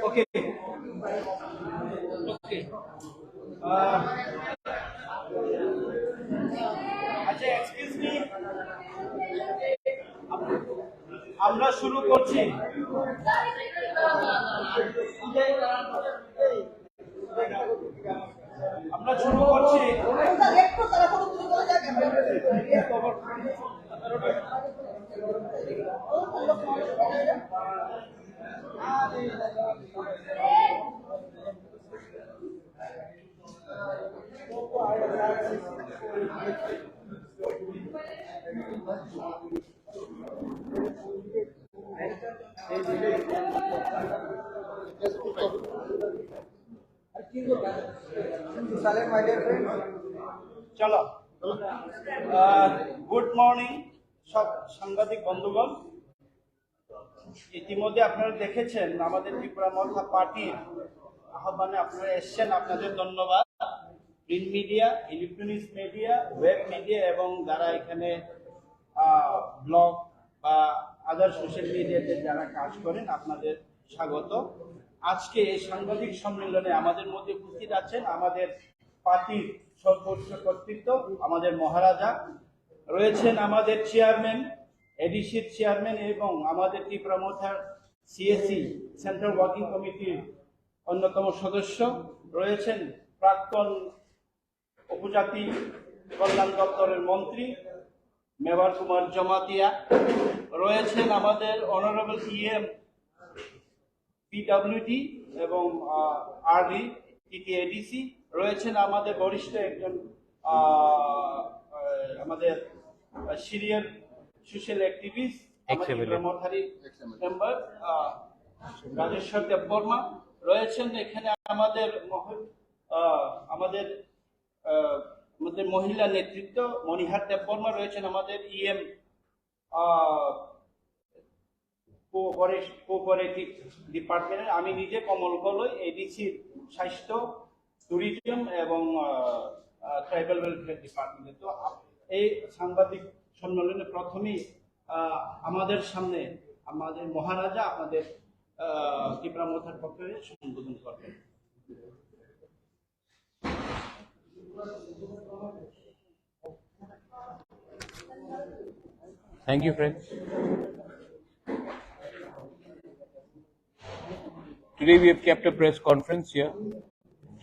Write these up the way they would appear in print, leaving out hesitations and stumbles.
Okay. Okay. আচ্ছা, excuse me, আমরা শুরু করছি। আমরা শুরু করছি। চলো, গুড মর্নিং সব সাংবাদিক বন্ধুগণ। ইতিমধ্যে আপনারা দেখেছেন আমাদের ত্রিপুরা মথা পার্টির আহ্বানে আপনারা এসছেন, আপনাদের ধন্যবাদ। Print media, electronics media, web media এবং যারা এখানে ব্লগ বা আদার সোশ্যাল মিডিয়াতে যারা কাজ করেন, আপনাদের স্বাগত। আজকে এই সাংবাদিক সম্মেলনে আমাদের মধ্যে উপস্থিত আছেন আমাদের পার্টির সর্বোচ্চ কর্তৃত্ব, আমাদের মহারাজা রয়েছেন, আমাদের চেয়ারম্যান, এডিসির চেয়ারম্যান এবং আমাদের ত্রিপুরা মথার সিএসি সেন্ট্রাল ওয়ার্কিং কমিটির অন্যতম সদস্য রয়েছেন, প্রাক্তন উপজাতি কল্যাণ দপ্তরের মন্ত্রী মেবার কুমার জমাতিয়া রয়েছেন, আমাদের অনারেবল ইএম পিডব্লিউডি এবং আরডি টিটিএডিসি রয়েছেন, আমাদের বরিষ্ঠ একজন আমাদের সিরিয়াল সোশ্যাল অ্যাক্টিভিস্ট মথারি মেম্বার রাজেশ্বর দেববর্মা রয়েছেন। এখানে আমাদের আমাদের আমাদের মহিলা নেতৃত্ব মনিহার দেববর্মা রয়েছেন, আমাদের ইএম কোঅপারেটিভ ডিপার্টমেন্টের, আমি নিজে কমল গলই এডিসির স্বাস্থ্য, ট্যুরিজম এবং ট্রাইবাল ওয়েলফেয়ার ডিপার্টমেন্টে। তো এই সাংবাদিক সম্মেলনে প্রথমেই আমাদের সামনে আমাদের মহারাজা আপনাদের ত্রিপুরা মথার পক্ষে সম্বোধন করবেন। Thank you, friends. Today we have kept a press conference here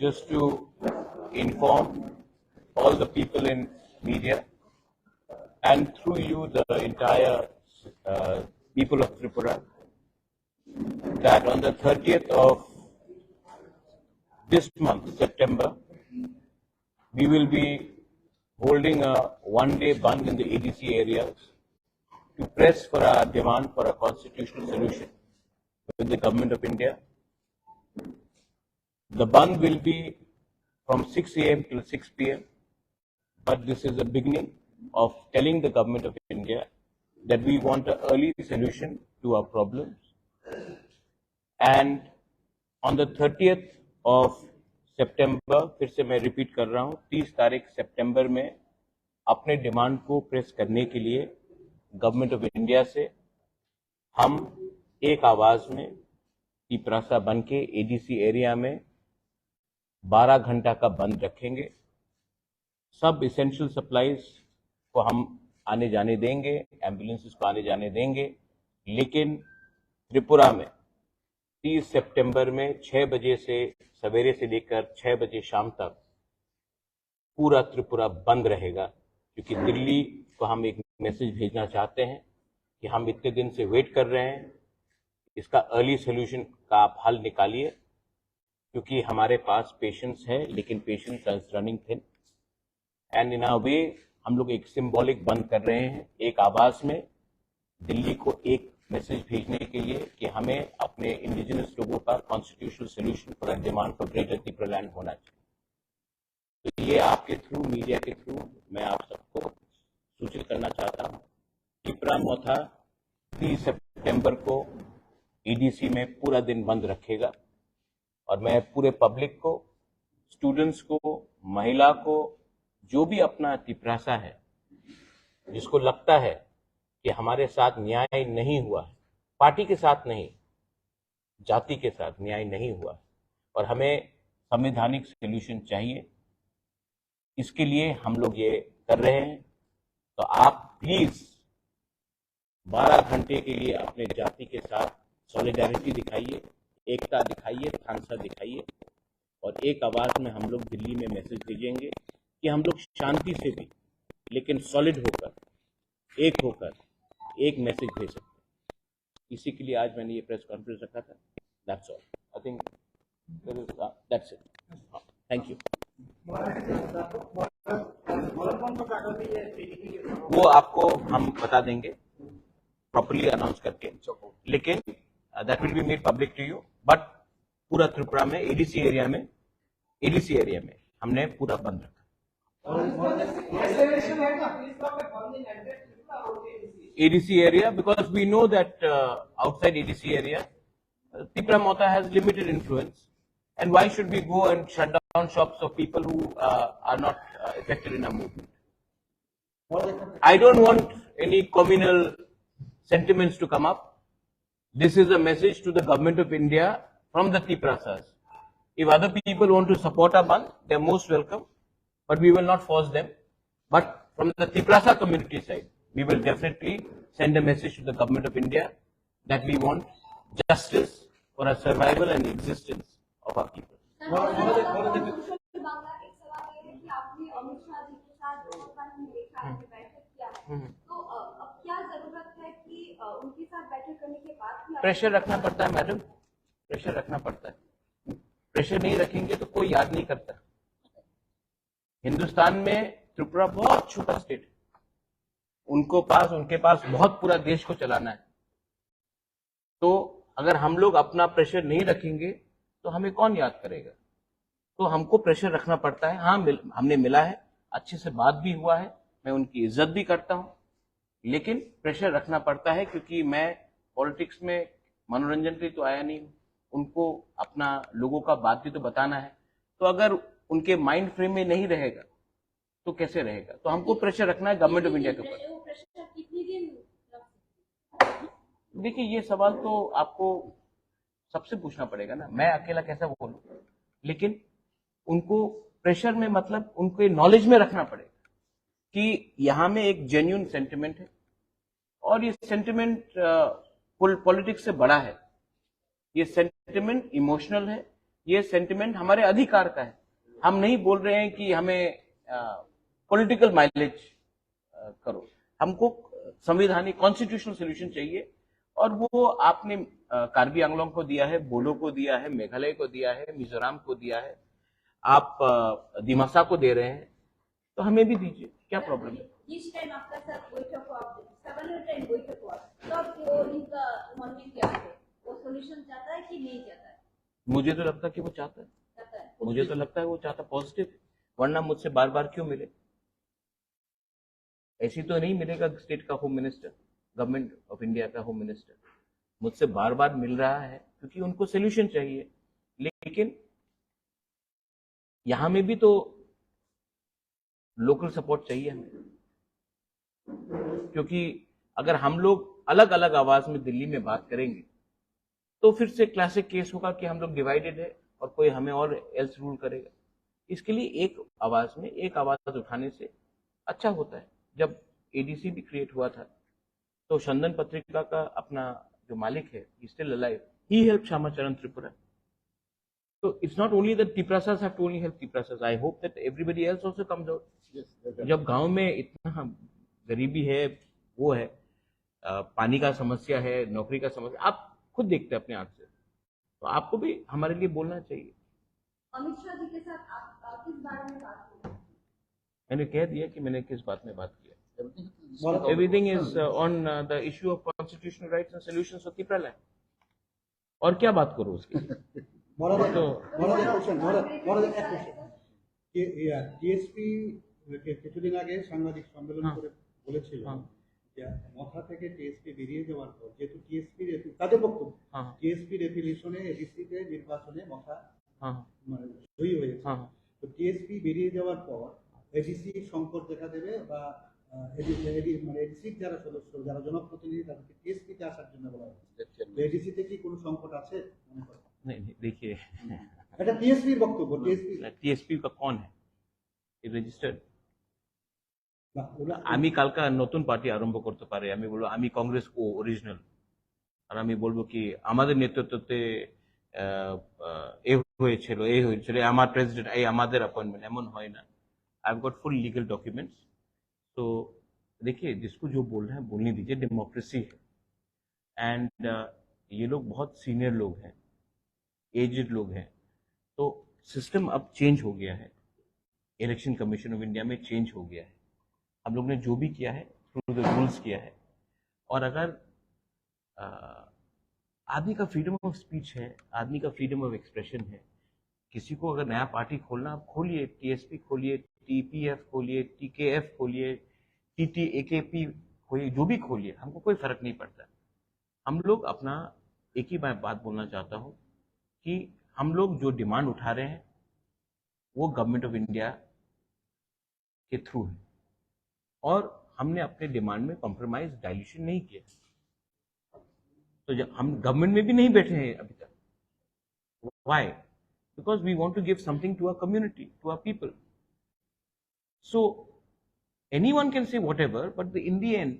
just to inform all the people in media and through you the entire people of Tripura that on the 30th of this month, September, we will be holding a one-day Bandh in the ADC areas to press for our demand for a constitutional solution with the Government of India. The Bandh will be from 6 a.m. till 6 p.m. But this is a beginning of telling the Government of India that we want an early solution to our problems. And on the 30th of September, फिर से मैं repeat कर रहा हूँ, 30 तारीख सितंबर में अपने demand को प्रेस करने के लिए गवर्नमेंट ऑफ इंडिया से हम एक आवाज में टिपरासा बन के एडीसी एरिया में 12 घंटा का बंद रखेंगे। सब इसेंशियल सप्लाईज को हम आने जाने देंगे, एम्बुलेंसेस को आने जाने देंगे, लेकिन त्रिपुरा में 30 सितंबर में 6 बजे से सवेरे से लेकर 6 बजे शाम तक पूरा त्रिपुरा बंद रहेगा, क्योंकि दिल्ली को हम एक मैसेज भेजना चाहते हैं कि हम इतने दिन से वेट कर रहे हैं, इसका अर्ली सोल्यूशन का आप हल निकालिए, क्योंकि हमारे पास पेशेंट्स हैं लेकिन patients are running thin. And in a way हम लोग एक सिंबॉलिक बंद कर रहे हैं, एक आवाज में दिल्ली को एक मैसेज भेजने के लिए कि हमें अपने इंडिजिनस लोगों का constitutional solution for demand for greater Tripura land होना चाहिए। तो ये आपके थ्रू, मीडिया के थ्रू मैं आप सबको सूचित करना चाहता हूँ। त्रिपुरा मोथा 30 सितंबर को ईडीसी में पूरा दिन बंद रखेगा, और मैं पूरे पब्लिक को, स्टूडेंट्स को, महिला को, जो भी अपना तिपरासा है, जिसको लगता है कि हमारे साथ न्याय नहीं हुआ है, पार्टी के साथ नहीं, जाति के साथ न्याय नहीं हुआ और हमें संवैधानिक सॉल्यूशन चाहिए। इसके लिए हम लोग ये कर रहे हैं। तो आप प्लीज 12 घंटे के लिए अपने जाति के साथ सॉलिडारिटी दिखाइए, एकता दिखाइए, थानसा दिखाइए और एक आवाज में हम लोग दिल्ली में मैसेज भेजेंगे कि हम लोग शांति से भी लेकिन सॉलिड होकर, एक होकर एक मैसेज भेज सकते हैं। इसी के लिए आज मैंने ये प्रेस कॉन्फ्रेंस रखा था। That's all. I think that's it. Thank you. वो आपको हम बता देंगे प्रॉपर्ली अनाउंस करके, लेकिन that will be made public to you. But पूरा त्रिपुरा में एडीसी एरिया में हमने पूरा बंद रखा। ADC area, because we know that outside ADC area, Tripura Mota has limited influence, and why should we go and shut down shops of people who are not affected in a movement? I don't want any communal sentiments to come up. This is a message to the government of India from the Triprasas. If other people want to support our Bandh, they are most welcome, but we will not force them. But from the Triprasa community side, we will definitely send a message to the government of India that we want justice for our survival and existence of our people. Pressure रखना पड़ता है madam, pressure रखना पड़ता है। Pressure नहीं रखेंगे तो कोई याद नहीं करता। हिंदुस्तान में त्रिपुरा बहुत छोटा स्टेट है, उनके पास बहुत पूरा देश को चलाना है। तो अगर हम लोग अपना प्रेशर नहीं रखेंगे तो हमें कौन याद करेगा? तो हमको प्रेशर रखना पड़ता है। हाँ, हमने मिला है, अच्छे से बात भी हुआ है, मैं उनकी इज्जत भी करता हूं, लेकिन प्रेशर रखना पड़ता है क्योंकि मैं पॉलिटिक्स में मनोरंजन के लिए तो आया नहीं हूं। उनको अपना लोगों का बात भी तो बताना है। तो अगर उनके माइंड फ्रेम में नहीं रहेगा तो कैसे रहेगा? तो हमको प्रेशर रखना है गवर्नमेंट ऑफ इंडिया के ऊपर। देखिए, ये सवाल तो आपको सबसे पूछना पड़ेगा ना, मैं अकेला कैसा बोलूं? लेकिन उनको प्रेशर में मतलब उनके नॉलेज में रखना पड़ेगा कि यहां में एक जेन्युइन सेंटिमेंट है और ये सेंटिमेंट पॉलिटिक्स से बड़ा है। ये सेंटिमेंट इमोशनल है, ये सेंटिमेंट हमारे अधिकार का है। हम नहीं बोल रहे हैं कि हमें पॉलिटिकल माइलेज करो, हमको संवैधानिक कॉन्स्टिट्यूशनल सोल्यूशन चाहिए और वो आपने कार्बी आंगलोंग को दिया है, बोलो को दिया है, मेघालय को दिया है, मिजोरम को दिया है, आप दिमासा को दे रहे हैं, तो हमें भी दीजिए, क्या प्रॉब्लम है? मुझे तो लगता है कि वो चाहता है, मुझे तो लगता है वो चाहता पॉजिटिव, वरना मुझसे बार बार क्यों मिले? ऐसी तो नहीं मिलेगा स्टेट का home minister, government of India का होम मिनिस्टर मुझसे बार बार मिल रहा है क्योंकि उनको सोल्यूशन चाहिए। लेकिन यहां में भी तो लोकल सपोर्ट चाहिए हमें, क्योंकि अगर हम लोग अलग अलग आवाज में दिल्ली में बात करेंगे तो फिर से क्लासिक केस होगा कि हम लोग डिवाइडेड है और कोई हमें और एल्स रूल करेगा। इसके लिए एक आवाज में एक आवाज उठाने से अच्छा होता है। जब एडीसी भी क्रिएट हुआ था तो चंदन पत्रिका का अपना जो मालिक है, he still alive, he helped Shamacharan Tripura. So it's not only that Triprasas have to only help Triprasas. I hope that everybody else also comes out. जब गांव में इतना गरीबी है, वो है, पानी का समस्या है, नौकरी का समस्या, आप खुद देखते हैं अपने आंख से, तो आपको भी हमारे लिए बोलना चाहिए। अमित शाह जी के साथ आप किस बारे में बात की? मैंने कह दिया कि मैंने किस बात में बात किया। Everything is on the issue of constitutional rights and solutions of Tripura land. और क्या बात करूं उसकी? টিএসপি কিছুদিন আগে সাংবাদিক সম্মেলন করে বলেছিল যে মথা থেকে টিএসপি বেরিয়ে যাওয়ার পর, যেহেতু টিএসপি তাদের বক্তব্য টিএসপি রেফিলিশনে এডিসিতে নির্বাচনে মথা জয়ী হয়েছে, তো টিএসপি বেরিয়ে যাওয়ার পর এডিসি সংকট দেখা দেবে বা মানে এডিসির যারা সদস্য, যারা জনপ্রতিনিধি, তাদেরকে টিএসপিতে আসার জন্য বলা হচ্ছে। এডিসিতে কি কোনো সংকট আছে মনে করেন? नहीं नहीं, देखिए এটা টিএসপির বক্তব্য। টিএসপি टीएसपी का कौन है ये रजिस्टर्ड না, ওরা আমি কালকা নতুন পার্টি আরম্ভ করতে পারে, আমি বলবো আমি কংগ্রেস ও অরিজিনাল, আর আমি বলবো কি আমাদের নেতৃত্বে এ হয়েছিল আমার প্রেসিডেন্ট, এই আমাদের অ্যাপয়েন্টমেন্ট, এমন হয় না। I have got full legal documents. तो देखिए, जिसको जो बोल रहे हैं बोलने दीजिए, डेमोक्रेसी है। एंड ये लोग बहुत सीनियर लोग हैं, एजेड लोग हैं, तो सिस्टम अब चेंज हो गया है। इलेक्शन कमीशन ऑफ इंडिया में चेंज हो गया है। हम लोग ने जो भी किया है थ्रू द रूल्स किया है। और अगर आदमी का फ्रीडम ऑफ स्पीच है, आदमी का फ्रीडम ऑफ एक्सप्रेशन है, किसी को अगर नया पार्टी खोलना, आप खोलिए, टीएसपी खोलिए, टीपीएफ खोलिए, टीकेएफ खोलिए, टीटीएकेपी खोलिए, जो भी खोलिए, हमको कोई फर्क नहीं पड़ता। हम लोग अपना एक ही बात बोलना चाहता हूं कि हम लोग जो डिमांड उठा रहे हैं वो गवर्नमेंट ऑफ इंडिया के थ्रू है, और हमने अपने डिमांड में कॉम्प्रोमाइज डाइल्यूशन नहीं किया। तो जब हम गवर्नमेंट में भी नहीं बैठे हैं अभी तक, why? Because we want to give something to our community, to our people. So anyone can say whatever, but in the end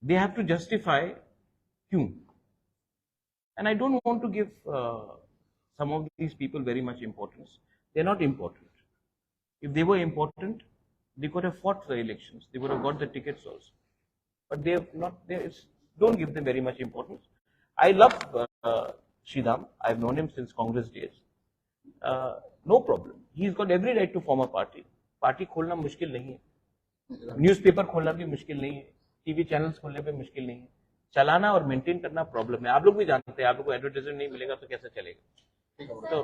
they have to justify क्यों। And I don't want to give some of these people very much importance. They're not important. If they were important, they could have fought for the elections. They would have got the tickets also. But they have not. Don't give them very much importance. I love Sridham. I've known him since Congress days. No problem. He's got every right to form a party. Party खोलना मुश्किल नहीं है. Newspaper खोलना भी मुश्किल नहीं है. TV channels खोलने पे मुश्किल नहीं है. चलाना और मेंटेन करना प्रॉब्लम है। आप लोग भी जानते हैं, आप लोग को एडवर्टाइजमेंट नहीं मिलेगा तो कैसे चलेगा। तो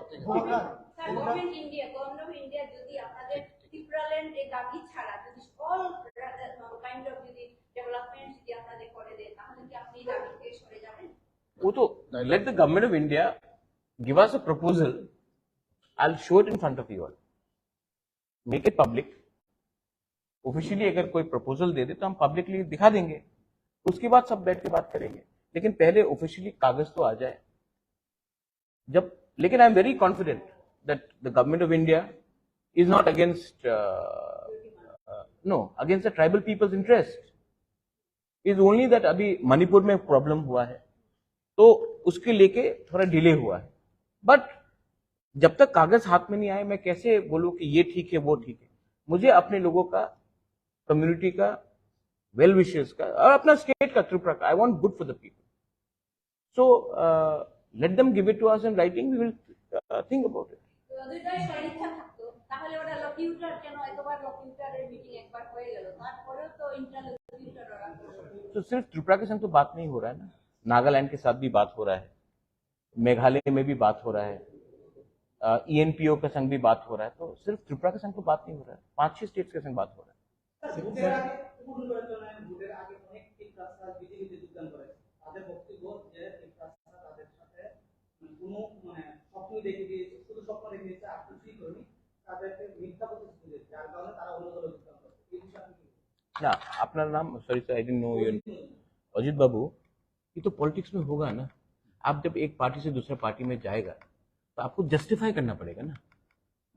গভর্নমেন্ট ইন্ডিয়া যদি আপনাদের ত্রিপুরাল্যান্ড এই দাবি ছাড়া যদি অল কাইন্ড অফ যদি ডেভেলপমেন্ট যদি আপনাদের করে দেয়, তাহলে কি আপনি দাবি থেকে সরে যাবেন? वो तो let the government of India give us a proposal. I'll show it in front of you all. Make it public. Officially अगर कोई प्रपोजल दे दे तो हम पब्लिकली दिखा देंगे, उसके बाद सब बैठ के बात करेंगे। लेकिन पहले ऑफिशियली कागज तो आ जाए जब। लेकिन I am very confident that the government of India is not against against the tribal people's interest. Is only that अभी मणिपुर में प्रॉब्लम हुआ है तो उसके लेके थोड़ा डिले हुआ है। बट जब तक कागज हाथ में नहीं आए मैं कैसे बोलूं कि ये ठीक है वो ठीक है। मुझे अपने लोगों का, कम्युनिटी का, वेल विशर्स का और अपना स्टेट का, त्रिपुरा का, I want good for the people. So let them give it to us in writing. We will think about it. দুইটাই পরীক্ষা থাকতো, তাহলে ওটা লকিউটার কেন একবার লকিউটারের মিটিং একবার হয়ে গেল, তারপরেও तो इंटरलॉक्यूटर ওরা तो सिर्फ त्रिपुरा के संग तो बात नहीं हो रहा है ना, नागालैंड के साथ भी बात हो रहा है, मेघालय में भी बात हो रहा है, ENPO के संग भी बात हो रहा है। तो सिर्फ त्रिपुरा के संग तो बात नहीं हो रहा है, 5-6 स्टेट्स के संग बात हो रहा है। ভোটের আগে ভোটের আগে অনেক টিপ্রাসরা বিজেপিতে যোগদান করে, তাদের বক্তব্য যে টিপ্রাসরা তাদের সাথে কোনো স্বপ্ন দেখে দিয়েছে, শুধু স্বপ্ন দেখে দিয়েছে, আর কিছুই করেনি, তাদেরকে মিথ্যা প্রতিশ্রুতি দিয়েছে, যার কারণে তারা অন্য দলে যোগদান করে। এই বিষয়ে আপনি কি বলবেন? ना, अपना नाम, sorry sir, I didn't know your Ajit Babu. ये तो पॉलिटिक्स में होगा ना, आप जब एक पार्टी से दूसरे पार्टी में जाएगा तो आपको जस्टिफाई करना पड़ेगा ना।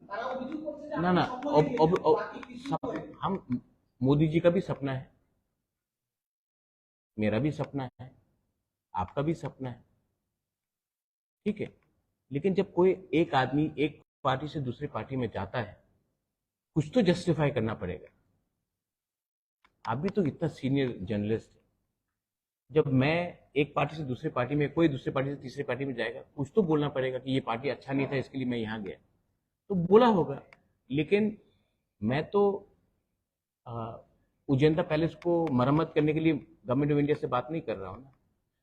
তারা অভিযোগ করছে যে ना ना, আপনি স্বপ্ন দেখে দিয়েছেন, বাকি কিছুই করেনি। हम, मोदी जी का भी सपना है, मेरा भी सपना है, आपका भी सपना है, ठीक है। लेकिन जब कोई एक आदमी एक पार्टी से दूसरी पार्टी में जाता है, कुछ तो जस्टिफाई करना पड़ेगा। आप भी तो इतना सीनियर जर्नलिस्ट है, जब मैं एक पार्टी से दूसरी पार्टी में, कोई दूसरी पार्टी से तीसरी पार्टी में जाएगा, कुछ तो बोलना पड़ेगा कि ये पार्टी अच्छा नहीं था इसके लिए मैं यहाँ गया, तो बोला होगा। लेकिन मैं तो उजेंदा पैलेस को मरम्मत करने के लिए गवर्नमेंट ऑफ इंडिया से बात नहीं कर रहा हूँ ना,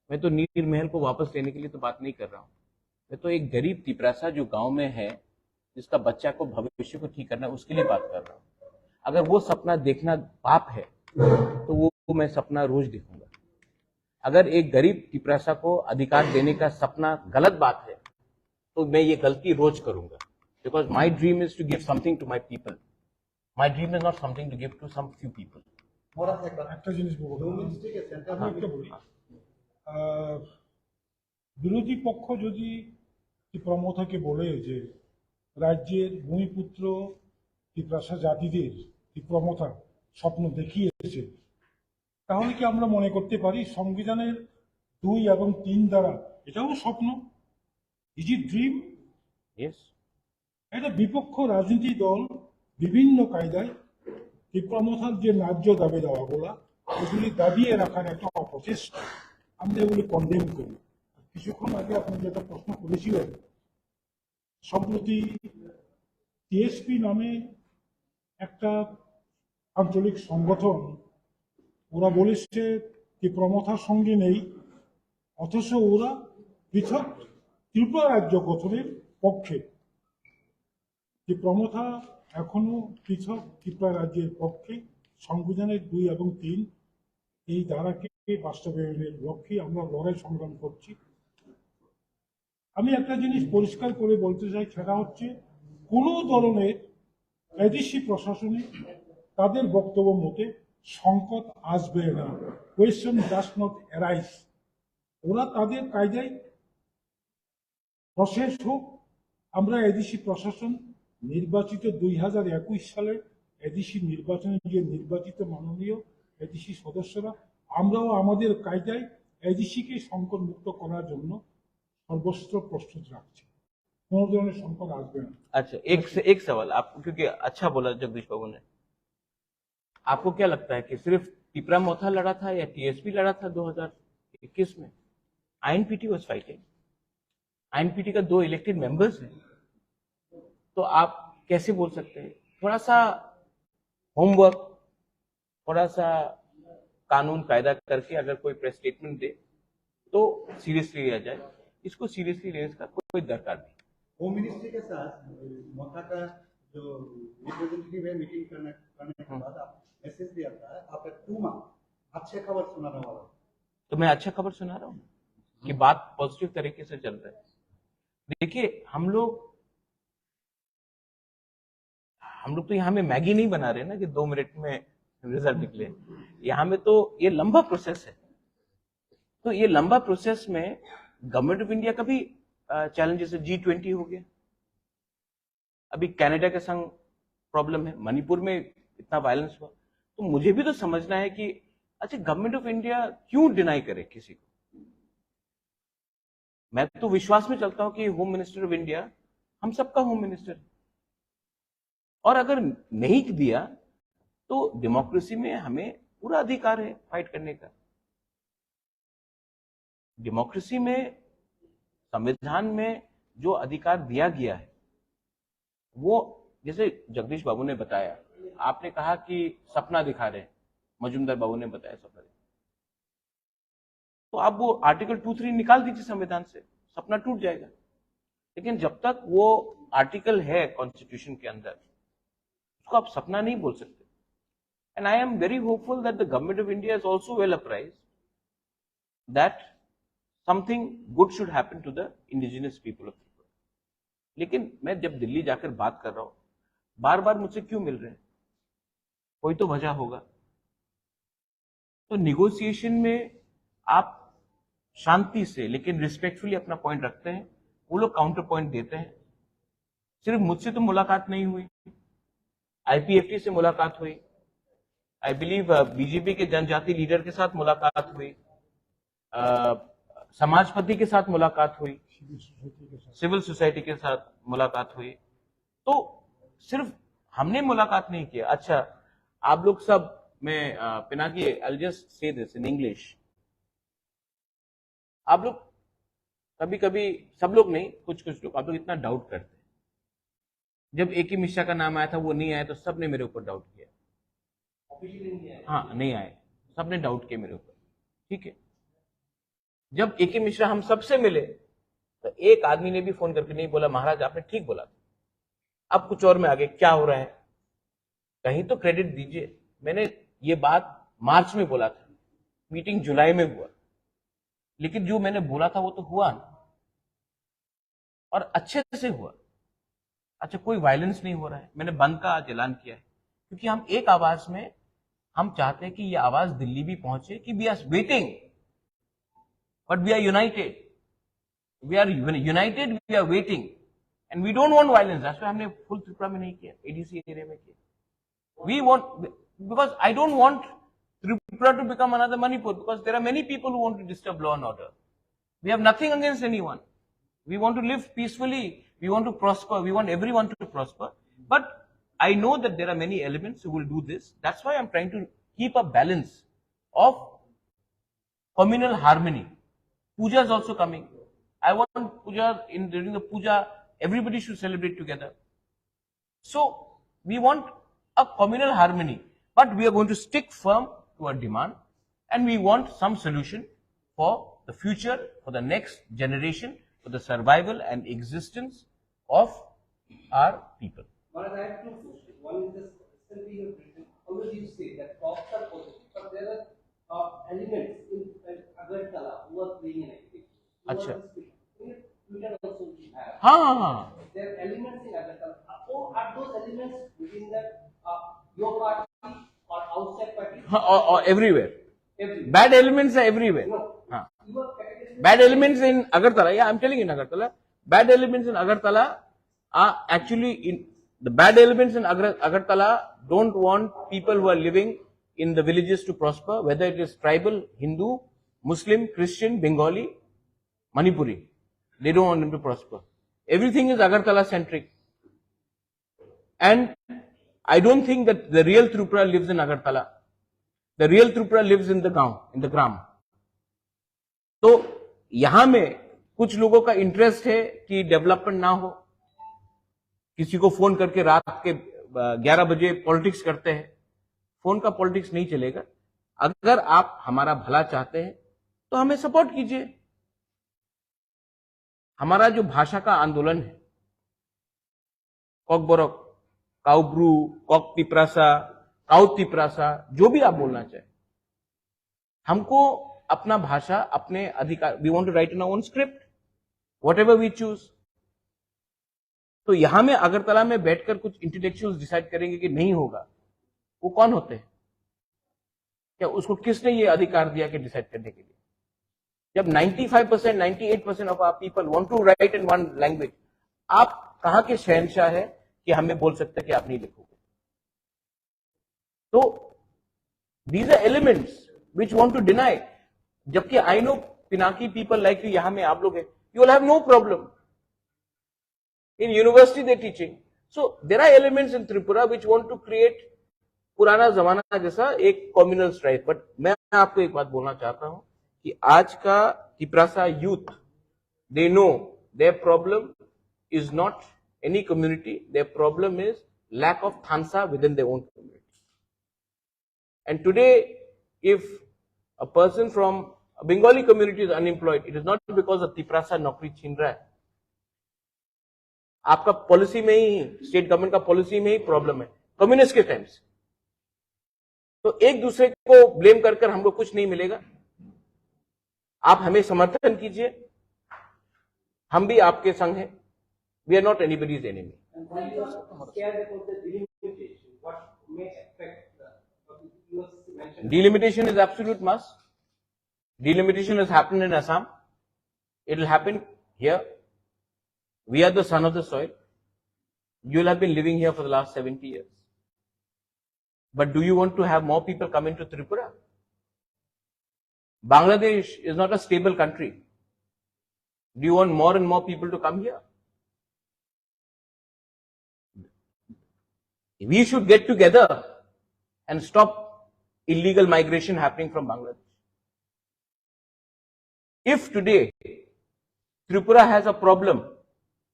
मैं तो नील महल को वापस लेने के लिए तो बात नहीं कर रहा हूँ। मैं तो एक गरीब तिपरासा जो गांव में है, जिसका बच्चा को भविष्य को ठीक करना, उसके लिए बात कर रहा हूँ। अगर वो सपना देखना पाप है तो वो मैं सपना रोज देखूंगा। अगर एक गरीब तिपरासा को अधिकार देने का सपना गलत बात है तो मैं ये गलती रोज करूंगा। Because my dream is to give something to my people. My dream is not something to give to some few people. মরাস একবার একটা জিনিস বলবো, হোম মিনিস্ট্রিকে সেন্টার আমি একটা বলি। বিরোধী পক্ষ যদি ত্রিপুরামথাকে বলে যে রাজ্যের ভূমিপুত্র ত্রিপুরাসা জাতিদের ত্রিপুরামথা স্বপ্ন দেখিয়েছে, তাহলে কি আমরা মনে করতে পারি সংবিধানের 2 এবং 3 দ্বারা এটাও স্বপ্ন? Is it dream? Yes. একটা বিপক্ষ রাজনীতি দল বিভিন্ন কায়দায় ত্রিপুরামথার যে ন্যায্য দাবি দেওয়াগুলা এগুলি দাবিয়ে রাখার একটা অপচেষ্টা, আমরা এগুলি কন্ডেম করি। কিছুক্ষণ আগে আপনি যেটা প্রশ্ন করেছিলেন, সম্প্রতি টিএসপি নামে একটা আঞ্চলিক সংগঠন, ওরা বলেছে ত্রিপুরামথার সঙ্গে নেই, অথচ ওরা পৃথক ত্রিপুরা রাজ্য গঠনের পক্ষে। ত্রিপুরামথা এখনো পৃথক ত্রিপুরা রাজ্যের পক্ষে। সংবিধানের 2 এবং 3 এই ধারাকে বাস্তবায়নের লক্ষ্যে আমরা লড়াই সংগ্রাম করছি। আমি একটা জিনিস পরিষ্কার করে বলতে চাই, সেটা হচ্ছে কোনো ধরনের এডিসি প্রশাসনে তাদের বক্তব্য মতে সংকট আসবে না, কোয়েশ্চন ডাস নট অ্যারাইজ। ওরা তাদের কায়দায় প্রসেস হোক। আমরা এডিসি প্রশাসন নির্বাচিত 2021 সালে এডিসি নির্বাচনে যে নির্বাচিত মাননীয় এডিসি সদস্যরা, আমরাও আমাদের কায়দায় এডিসিকে সংকট মুক্ত করার জন্য সর্বস্ত্র প্রস্তুত রাখছি। কোনো ধরনের সংকট আসবে না। अच्छा, एक सवाल आपको, क्योंकि अच्छा बोला जगदीश बाबू ने, आपको क्या लगता है कि सिर्फ टिपरामोथा लड़ा था या टीएसपी लड़ा था 2021 में? आईएनपीटी वाज फाइटिंग। आईएनपीटी का 2 इलेक्टेड मेंबर्स हैं, तो आप कैसे बोल सकते हैं? थोड़ा सा होमवर्क, थोड़ा सा कानून कायदा करके अगर कोई प्रेस स्टेटमेंट दे तो सीरियसली लिया जाए, इसको सीरियसली लेने का कोई दरकार नहीं। होम मिनिस्ट्री के साथ मोथा का जो रिप्रेजेंटेटिव है मीटिंग करने के बाद आप मैसेज दिया था आपका 2 मंथ अच्छे खबर सुनाने वाला। तो मैं अच्छा खबर सुना रहा हूँ कि बात पॉजिटिव तरीके से चल रहा है। देखिए, हम लोग तो यहाँ में मैगी नहीं बना रहे ना कि 2 मिनट में रिजल्ट निकले। यहाँ में तो ये लंबा प्रोसेस है। तो ये लंबा प्रोसेस में गवर्नमेंट ऑफ इंडिया का भी चैलेंजेस है। G20 हो गया, अभी कनाडा के संग प्रॉब्लम है, मणिपुर में इतना वायलेंस हुआ। तो मुझे भी तो समझना है कि अच्छा, गवर्नमेंट ऑफ इंडिया क्यों डिनाई करे किसी को? मैं तो विश्वास में चलता हूं कि होम मिनिस्टर ऑफ इंडिया हम सबका होम मिनिस्टर है, और अगर नहीं दिया तो डेमोक्रेसी में हमें पूरा अधिकार है फाइट करने का। डेमोक्रेसी में, संविधान में जो अधिकार दिया गया है, वो जैसे जगदीश बाबू ने बताया, आपने कहा कि सपना दिखा रहे हैं, मजूमदार बाबू ने बताया सपना, तो आप वो आर्टिकल 2-3 निकाल दीजिए संविधान से, सपना टूट जाएगा। लेकिन जब तक वो आर्टिकल है कॉन्स्टिट्यूशन के अंदर, उसको आप सपना नहीं बोल सकते। And I am very hopeful that the government of India is also well apprised that something good should happen to the indigenous people of Tripura. लेकिन मैं जब दिल्ली जाकर बात कर रहा हूं, बार बार मुझसे क्यों मिल रहे हैं? कोई तो वजह होगा। तो निगोशिएशन में आप शांति से लेकिन रिस्पेक्टफुली अपना पॉइंट रखते हैं, वो लोग काउंटर पॉइंट देते हैं। सिर्फ मुझसे तो मुलाकात नहीं हुई, आईपीएफटी से मुलाकात हुई, आई बिलीव बीजेपी के जनजाति लीडर के साथ मुलाकात हुई, समाजपति के साथ मुलाकात हुई, सिविल सोसाइटी के साथ मुलाकात हुई। तो सिर्फ हमने मुलाकात नहीं किया। अच्छा, आप लोग सब, मैं Pinaki, I'll just say this in English, आप लोग कभी कभी, सब लोग नहीं, कुछ कुछ लोग, आप लोग इतना डाउट करते हैं। जब A.K. मिश्रा का नाम आया था, वो नहीं आया, तो सबने मेरे ऊपर डाउट किया। हाँ, नहीं आए, सबने डाउट किया मेरे ऊपर, ठीक है। जब A.K. मिश्रा हम सबसे मिले, तो एक आदमी ने भी फोन करके नहीं बोला महाराज आपने ठीक बोला था, अब कुछ और में आगे क्या हो रहा है, कहीं तो क्रेडिट दीजिए। मैंने ये बात मार्च में बोला था, मीटिंग जुलाई में हुआ, लेकिन जो मैंने बोला था वो तो हुआ ना, और अच्छे से हुआ। अच्छा, कोई वायलेंस नहीं हो रहा है, मैंने बंद का आज ऐलान किया है, क्योंकि हम एक आवाज में हम चाहते हैं कि ये आवाज दिल्ली भी पहुंचे कि we are waiting, but we are united, we are united, we are waiting, and we don't want violence. That's why हमने फुल त्रिपुरा में नहीं किया, एडीसी एरिया में किया। We want, because I don't want Tripura to become another Manipur, because there are many people who want to disturb law and order. We have nothing against anyone. We want to live peacefully. We want to prosper. We want everyone to prosper. But I know that there are many elements who will do this. That's why I'm trying to keep a balance of communal harmony. Puja is also coming. I want puja, during the puja, everybody should celebrate together. So we want a communal harmony, but we are going to stick firm to our demand, and we want some solution for the future, for the next generation, for the survival and existence of our people. Maharaj, I have two questions. One is this recently you have written, always you say that cops are positive, but there are elements in Agartala who are playing an activity. Achha. Twitter also we have. हाँ, There are elements in Agartala. Are those elements within that your party or outside party? or everywhere. Everywhere. Bad elements are everywhere. No. हाँ. You are categorizing. Bad elements in Agartala, yeah, I'm telling you in Agartala, bad elements in Agartala are actually the bad elements in Agartala don't want people who are living in the villages to prosper, whether it is tribal, Hindu, Muslim, Christian, Bengali, Manipuri. They don't want them to prosper. Everything is Agartala centric. And I don't think that the real Tripura lives in Agartala. The real Tripura lives in the gaon, in the gram. तो यहां में कुछ लोगों का interest है कि development ना हो, किसी को फोन करके रात के 11 बजे पॉलिटिक्स करते हैं। फोन का पॉलिटिक्स नहीं चलेगा। अगर आप हमारा भला चाहते हैं तो हमें सपोर्ट कीजिए। हमारा जो भाषा का आंदोलन है, कॉकबोरक, काउब्रू, कॉक तिप्रासा, काउ तिप्रासा, जो भी आप बोलना चाहें, हमको अपना भाषा, अपने अधिकार, we want to write in our own script, whatever we choose. तो यहां में अगरतला में बैठकर कुछ इंटेलेक्चुअल्स डिसाइड करेंगे कि नहीं होगा, वो कौन होते हैं? क्या उसको किसने ये अधिकार दिया कि डिसाइड करने के लिए? जब 95%, 98% of our people want to write in one language, आप कहां के शहंशाह है कि हमें बोल सकते हैं कि आप नहीं लिखोगे? तो these are elements which want to deny. जबकि I know Pinaki people like you, यहां में आप लोग हैं, you will have no problem. In university they teaching. So there are elements in Tripura which want to create पुराना जमाना जैसा एक communal strife. But मैं आपको एक बात बोलना चाहता हूं कि आज का Tiprasa youth, they know their problem is not any community, their problem is lack of thansa within their own community. And today, if a person from a Bengali community is unemployed, it is not because of Tiprasa नौकरी छीन रहा है। आपका policy में ही, state government का policy में ही problem है, communist के टाइम से। तो एक दूसरे को ब्लेम कर हमको कुछ नहीं मिलेगा। आप हमें समर्थन कीजिए, हम भी आपके संग हैं। We are not anybody's enemy. And while you are scared about the delimitation, what may affect what you mentioned? Delimitation is absolute must. Delimitation has happened in Assam. It will happen here. We are the son of the soil. You will have been living here for the last 70 years. But do you want to have more people come into Tripura? Bangladesh is not a stable country. Do you want more and more people to come here? We should get together and stop illegal migration happening from Bangladesh. If today Tripura has a problem,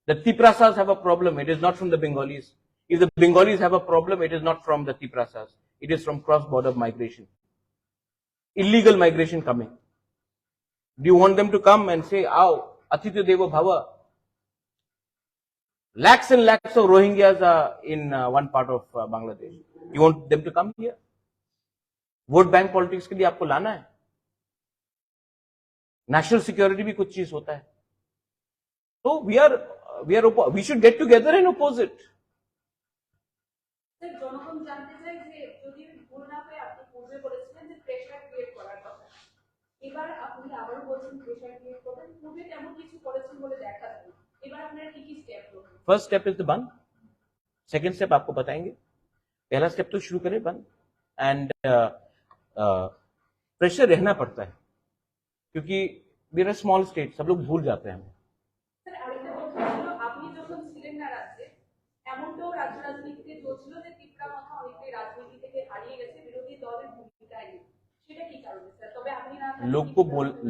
the Tiprasas have a problem, it is not from the Bengalis. If the Bengalis have a problem, it is not from the Tiprasas. It is from cross-border migration. Illegal migration coming. Do you want them to come and say, "Aao, Atithya Devo Bhava"? Lakhs and lakhs of Rohingyas are in one part of Bangladesh. You want them to come here? Vote bank politics के लिए आपको लाना है? National security भी कुछ चीज होता है। तो we should get together and oppose it. Sir জনগণ জানতে চায় যে যদি ভুল না হয় আপনি এবার আপনি আবারও বলছেন প্রেশার ক্রিয়েট করবেন, পূর্বে তেমন কিছু করেছেন বলে দেখা যায় না। এবার আপনারা কি কি স্টেপ নেবেন? फर्स्ट स्टेप इज द बंद, सेकेंड स्टेप आपको बताएंगे। पहला स्टेप तो शुरू करें बंद, एंड प्रेशर रहना पड़ता है क्योंकि वी आर स्मॉल स्टेट, सब लोग भूल जाते हैं हमें। স্যার আরেকটা কথা ছিল, আপনি যখন ছিলেন না রাজ্যে, এমনটাও রাজ্য রাজনীতিতে চলছিল যে ত্রিপুরা মাথা অনেকটাই রাজনীতি থেকে হারিয়ে গেছে বিরোধী দলের ভূমিকায় নিয়ে। সেটা কি কারণে স্যার? তবে আপনি না থাকলে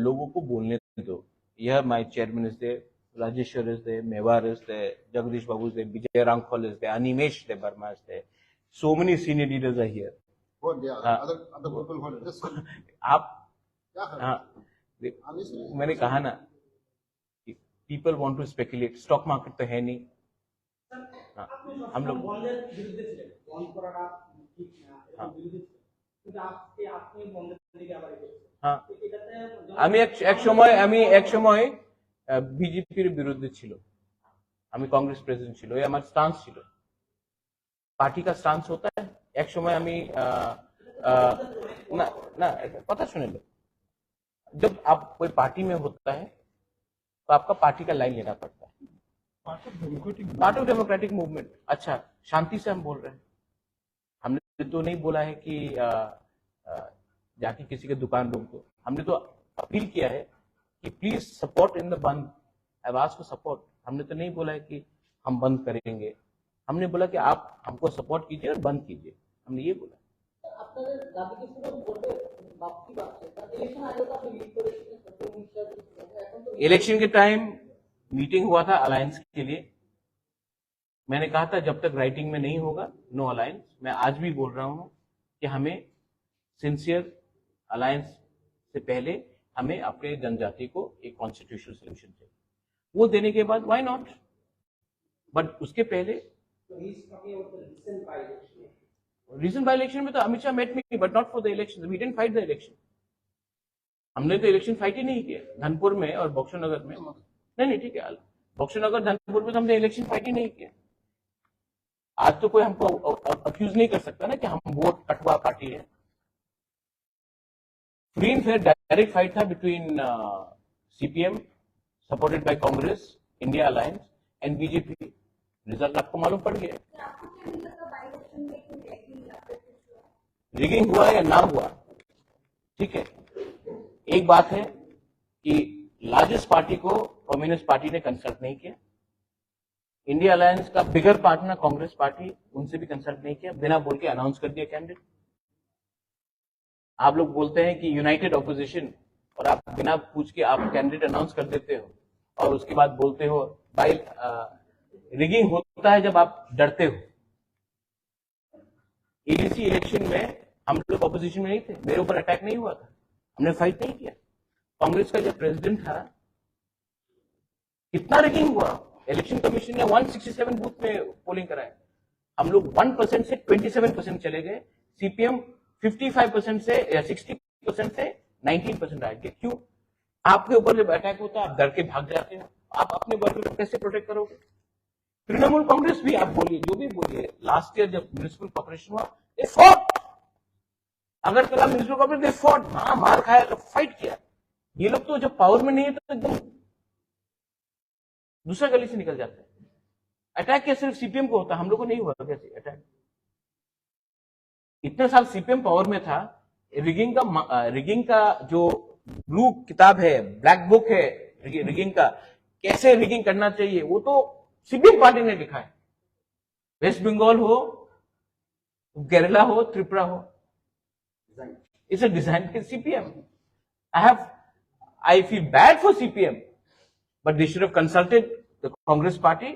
लोगों को बोलने दो। यह my chairman is there, Rajeshwar is there, Mewar is there, Jagdish Babu is there, Vijay Ramkhol is there, Animesh Debbarma is there, so many senior leaders are here. What they are, हाँ। other people what just आप क्या है? हाँ, मैंने कहा ना कि people want to speculate, stock market तो है नहीं। हाँ, हम लोग বন্ধের বিরুদ্ধে ছিলেন, বন্ধ করাটা ঠিক না, এর বিরুদ্ধে ছিলেন, কিন্তু আজকে আপনি বন্ধের দিকে আবার এগোচ্ছেন। हाँ, এটাতে আমি এক সময় বিজেপির বিরুদ্ধে ছিল, আমি কংগ্রেস প্রেসিডেন্ট ছিল, এই আমার স্টান্স ছিল। पार्टी का स्टांस होता है, एक समय हमें ना ना पता सुने लो, जब आप कोई पार्टी में होता है तो आपका पार्टी का लाइन लेना पड़ता है। Part of democratic movement. अच्छा, शांति से हम बोल रहे हैं, हमने तो नहीं बोला है कि जाके किसी के दुकान रोक दो, हमने तो अपील किया है कि प्लीज सपोर्ट इन द बंद, आवाज को सपोर्ट। हमने तो नहीं बोला है कि हम बंद करेंगे, हमने बोला कि आप हमको सपोर्ट कीजिए और बंद कीजिए, हमने ये बोला। আপনাদের দাবিকে শুধু ভোটে বাপতি পাচ্ছে, তার ইলেকশন আগে তো আপনি লিড করেছিলেন, এখন তো इलेक्शन के टाइम मीटिंग हुआ था अलायंस के लिए, मैंने कहा था जब तक राइटिंग में नहीं होगा नो अलायंस। मैं आज भी बोल रहा हूं कि हमें सिंसियर अलायंस से पहले हमें अपने जनजाति को एक कॉन्स्टिट्यूशनल सोल्यूशन चाहिए, वो देने के बाद व्हाई नॉट, बट उसके पहले So he's talking about the recent by-election. Region by election में तो Amit Shah met me, but not for the election, we didn't fight the election. हमने तो इलेक्शन फाइट ही नहीं किया धनपुर में और बक्सर नगर में। नहीं ठीक है, बक्सर नगर धनपुर में तो हमने इलेक्शन फाइट ही नहीं किया। आज तो कोई हमको अक्यूज नहीं कर सकता ना कि हम वोट कटवा पार्टी है। Free and fair direct fight था between CPM supported by Congress, India alliance and BJP. Result आपको मालूम पड़ गया, रिगिंग हुआ या ना हुआ, ठीक है। एक बात है कि लार्जेस्ट पार्टी को कम्युनिस्ट पार्टी ने कंसल्ट नहीं किया, इंडिया अलायंस का बिगर पार्टनर कांग्रेस पार्टी, उनसे भी कंसल्ट नहीं किया, बिना बोल के अनाउंस कर दिया कैंडिडेट। आप लोग बोलते हैं कि यूनाइटेड ऑपोजिशन, और आप बिना पूछ के आप कैंडिडेट अनाउंस कर देते हो और उसके बाद बोलते हो भाई रिगिंग होता है जब आप डरते हो। एडीसी इलेक्शन में हम लोग ऑपोजिशन में नहीं थे, मेरे ऊपर अटैक नहीं हुआ था, हमने फाइट नहीं किया। कांग्रेस का जब प्रेसिडेंट था कितना रिगिंग हुआ, इलेक्शन कमीशन ने 167 बूथ में पोलिंग कराया, हम लोग 1% से 27% चले गए, सीपीएम 55% से या 60% से 19% आ गए। क्यों? आपके ऊपर जब अटैक होता है आप डर के भाग जाते हो, आप अपने वर्कर को कैसे प्रोटेक्ट करोगे? तृणमूल कांग्रेस भी आप बोलिए, जो भी बोलिए, लास्ट ईयर जब म्युनिसिपल कॉर्पोरेशन हुआ दे फॉट, अगर कल म्युनिसिपल कॉर्पोरेशन दे फॉट, मार खाया तो फाइट किया। ये लोग तो जब पावर में नहीं है तो एकदम दूसरा गली से निकल जाते हैं। अटैक क्या सिर्फ सीपीएम को होता, हम लोग को नहीं हुआ कैसे अटैक? इतने साल सीपीएम पावर में था, रिगिंग का जो ब्लू किताब है, ब्लैक बुक है रिगिंग का, कैसे रिगिंग करना चाहिए, वो तो सीपीएम पार्टी ने लिखा है। वेस्ट बंगाल हो, केरला हो, त्रिपुरा हो, it's a design by CPM. I feel bad for CPM, but they should have consulted the Congress party.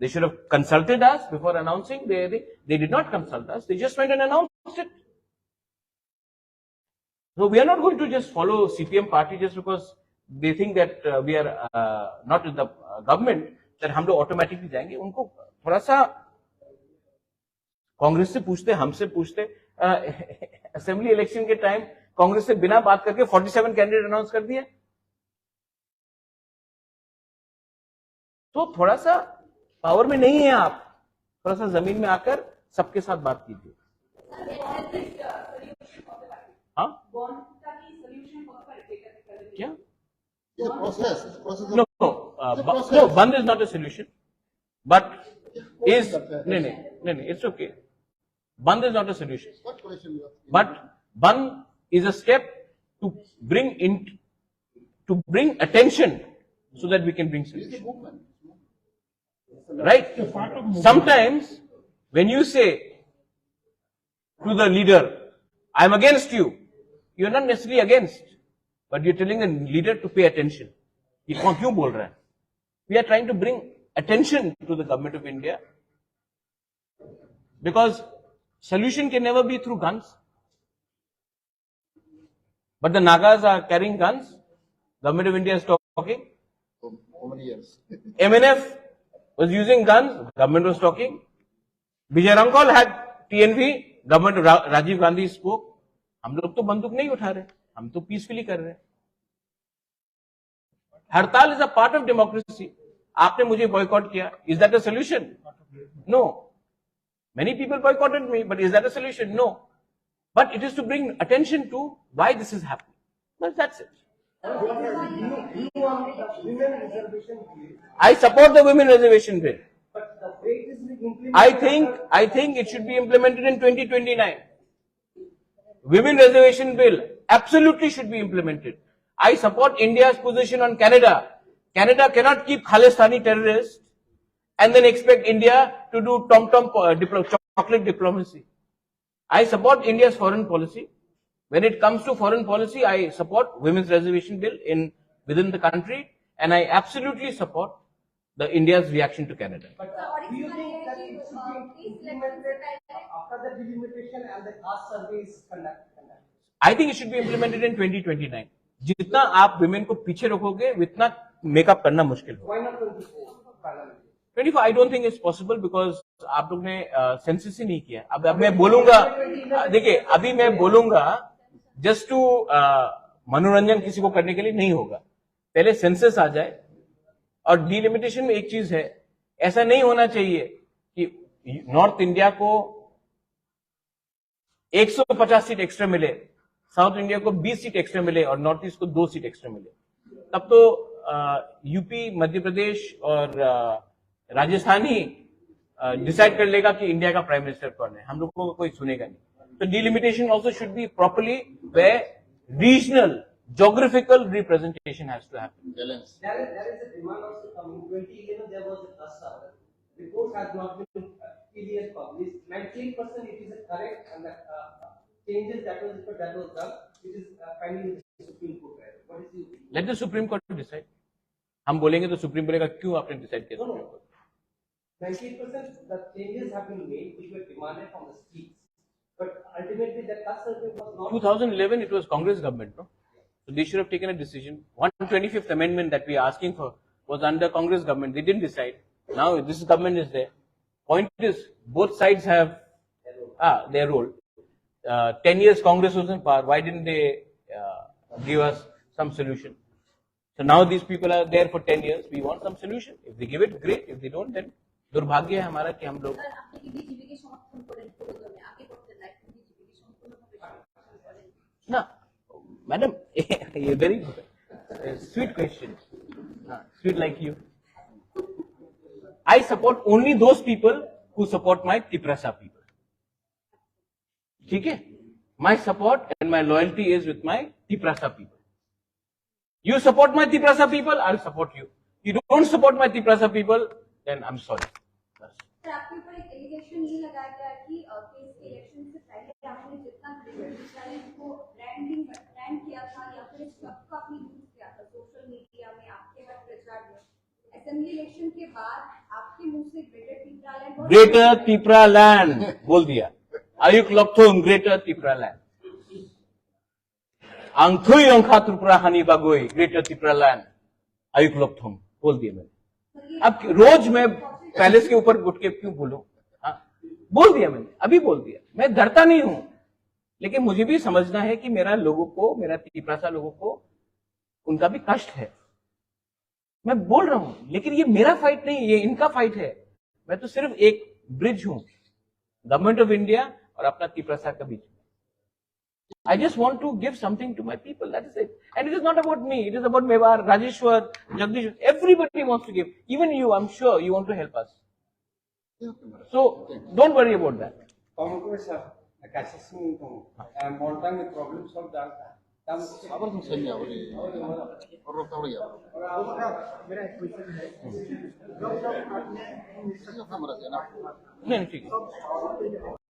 They should have consulted us before announcing. They did not consult us. They just went and announced it. So we are not going to just follow CPM party just because they think that we are not in the government, that हम लोग automatically जाएंगे। उनको थोड़ा सा कांग्रेस से पूछते, हमसे पूछते। असेंबली इलेक्शन के टाइम कांग्रेस से बिना बात करके 47 कैंडिडेट अनाउंस कर दिए। तो थोड़ा सा पावर में नहीं है आप, थोड़ा सा जमीन में आकर सबके साथ बात कीजिए। हाँ, क्या? It's a process. It's a process of No, It's a process. no, Bandh is not a solution. But is no, it's okay. Bandh is not a solution. What question you ask? But Bandh is a step to bring attention so that we can bring It's a solution. movement. Right? Sometimes when you say to the leader, I'm against you, you're not necessarily against, but you're telling the leader to pay attention. ये कौन क्यों बोल रहा है? We are trying to bring attention to the government of India because solution can never be through guns. But the Nagas are carrying guns. Government of India is talking. How many years? MNF was using guns. Government was talking. Vijay Rankol had TNV. Government of Rajiv Gandhi spoke. हम लोग तो बंदूक नहीं उठा रहे, हम तो peacefully कर रहे हैं. हड़ताल is a part of democracy. आपने मुझे बॉयकॉट किया. Is that a solution? No. Many people boycotted me, but is that a solution? No. But it is to bring attention to why this is happening. But that's it. You want the women reservation bill, I support the women reservation bill. but the way it is being implemented. I think it should be implemented in 2029. Women reservation bill absolutely should be implemented. I support India's position on Canada. Canada cannot keep Khalistani terrorists and then expect India to do chocolate diplomacy. I support India's foreign policy. When it comes to foreign policy, I support women's reservation bill within the country, and I absolutely support the India's reaction to Canada. But do you think that it should be implemented after the delimitation and the caste survey is conducted? I think it should be implemented in 2029. जितना आप women को पीछे रखोगे, उतना makeup करना मुश्किल होगा. Why not 24? Parliament? 24, I don't think it's possible because आप लोग ने सेंसस ही नहीं किया. अब मैं बोलूंगा, देखिए अभी मैं बोलूंगा जस्ट टू मनोरंजन किसी को करने के लिए नहीं होगा. पहले सेंसस आ जाए. और डिलिमिटेशन में एक चीज है, ऐसा नहीं होना चाहिए कि नॉर्थ इंडिया को 150 सीट एक्स्ट्रा मिले, साउथ इंडिया को 20 सीट एक्स्ट्रा मिले और नॉर्थ ईस्ट को 2 सीट एक्स्ट्रा मिले. तब तो यूपी, मध्य प्रदेश और राजस्थान ही डिसाइड कर लेगा कि इंडिया का प्राइम मिनिस्टर कौन है. हम लोगों को कोई सुनेगा नहीं. तो delimitation also should be properly where regional geographical representation has to happen. Balance. There is a demand also coming. 2011 there was a caste survey. Report has not been clearly published. 98% it is correct, and the changes that was done, it is pending in the Supreme Court. What is your opinion? Let the Supreme Court decide. हम बोलेंगे तो supreme बोलेगा क्यों आपने decide किया? No. 98% the changes have been made which were demanded from the streets, but ultimately the caste survey was not. 2011 it was Congress government, no? So they should have taken a decision. 125th amendment that we are asking for was under Congress government. They didn't decide. Now this government is there. Point is, both sides have their role. 10 years Congress was in power. Why didn't they give us some solution? So now these people are there for 10 years. We want some solution. If they give it, great. If they don't, then दुर्भाग्य है हमारा कि हम लोग. Sir आपने की BJP के समर्थन करें पूर्व में आगे बढ़ते हैं बीजेपी के समर्थन करें ना मैडम, ये very sweet question. Sweet like you. I support only those people who support my Tiprasa people. ठीक है? My support and my loyalty is with my Tiprasa people. You support my Tiprasa people, I'll support you. You don't support my Tiprasa people, then I'm sorry. Sir आपके ऊपर एक allegation ये लगाया गया कि इस इलेक्शन से पहले आपने जितना क्रिमिनल को ब्रांड किया था या फिर सबका अपनी यूज किया था सोशल मीडिया में आपके हर प्रचार में, असेंबली इलेक्शन के बाद आपके मुंह से ग्रेटर तिपरा लैंड बोल दिया. आयुक लक्थुम ग्रेटर तिपरा लैंड. आंखुई अंखा त्रिपुरा हनी बागोई ग्रेटर तिपरा लैंड आयुक लक्थुम बोल दिया मैंने. अब रोज मैं पैलेस के ऊपर उठ के क्यों बोलूं? हाँ, बोल दिया मैंने, अभी बोल दिया. मैं डरता नहीं हूं, लेकिन मुझे भी समझना है कि मेरा लोगों को, मेरा तिपरासा लोगों को उनका भी कष्ट है. मैं बोल रहा हूं, लेकिन ये मेरा फाइट नहीं, ये इनका फाइट है. मैं तो सिर्फ एक ब्रिज हूं गवर्नमेंट ऑफ इंडिया और अपना तिपरासा का बीच. I just want to give something to my people. That is it. And it is not about me. It is about Mewar, Rajeshwar, Jagdish. Everybody wants to give. Even you, I'm sure you want to help us. So don't worry about that. problem solved. Apa misalnya boleh orang tahu ya? Siapa merasa enak? No, no, ठीक है.